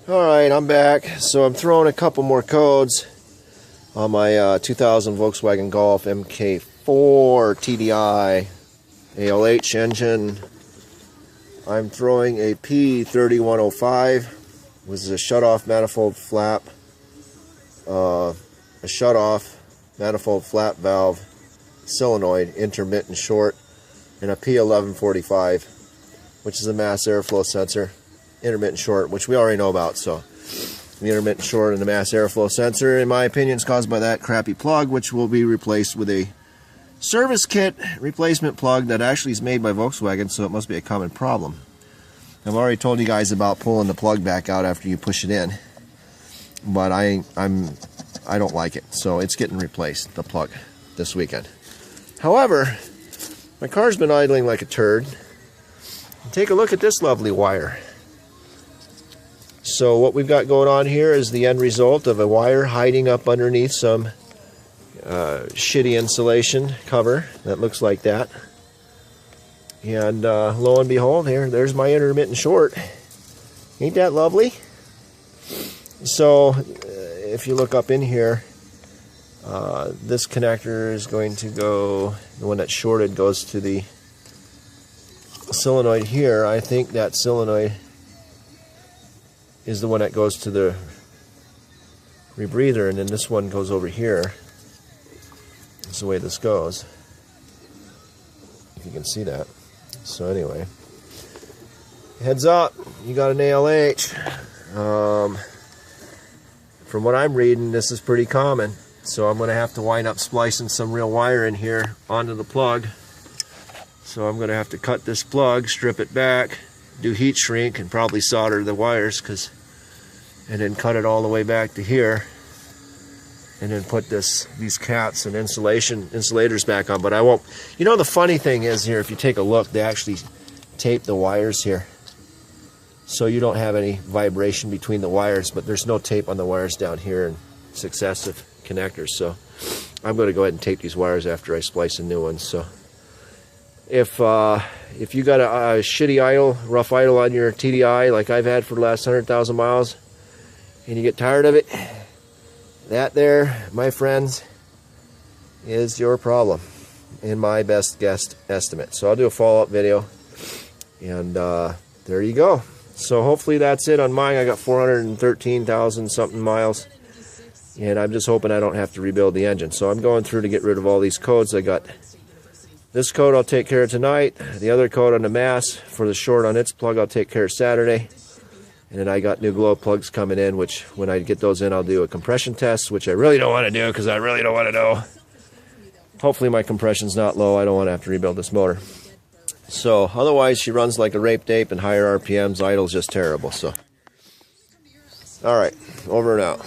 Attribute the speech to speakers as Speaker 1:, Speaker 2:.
Speaker 1: Alright, I'm back. So I'm throwing a couple more codes on my 2000 Volkswagen Golf Mk4 TDI ALH engine. I'm throwing a p3105, which is a shutoff manifold flap, a shutoff manifold flap valve solenoid intermittent short, and a p1145, which is a mass airflow sensor intermittent short, which we already know about. So the intermittent short and the mass airflow sensor, in my opinion, is caused by that crappy plug, which will be replaced with a service kit replacement plug that actually is made by Volkswagen, so it must be a common problem. I've already told you guys about pulling the plug back out after you push it in, but I don't like it, so it's getting replaced, the plug, this weekend. However, my car's been idling like a turd. Take a look at this lovely wire. So what we've got going on here is the end result of a wire hiding up underneath some shitty insulation cover that looks like that. And lo and behold, there's my intermittent short. Ain't that lovely? So if you look up in here, this connector is going to go, the one that's shorted goes to the solenoid here. I think that solenoid is the one that goes to the rebreather, and then this one goes over here. That's the way this goes, if you can see that. So anyway, heads up, you got an ALH. From what I'm reading, this is pretty common, so I'm going to have to wind up splicing some real wire in here onto the plug. So I'm going to have to cut this plug, strip it back, do heat shrink, and probably solder the wires, and then cut it all the way back to here, and then put these caps and insulators back on. But I won't. You know, the funny thing is here, if you take a look, they actually tape the wires here, so you don't have any vibration between the wires, but there's no tape on the wires down here and successive connectors. So I'm going to go ahead and tape these wires after I splice a new one. So if you got a shitty rough idle on your TDI like I've had for the last 100,000 miles, and you get tired of it, that there, my friends, is your problem, in my best guess estimate. So I'll do a follow-up video, and there you go. So hopefully that's it on mine. I got 413,000 something miles, and I'm just hoping I don't have to rebuild the engine. So I'm going through to get rid of all these codes. I got this code I'll take care of tonight. The other code on the mass for the short on its plug I'll take care of Saturday. And then I got new glow plugs coming in, which when I get those in, I'll do a compression test, which I really don't want to do because I really don't want to know. Hopefully my compression's not low. I don't want to have to rebuild this motor. So otherwise, she runs like a raped ape, and higher RPMs, idle's just terrible. So, all right, over and out.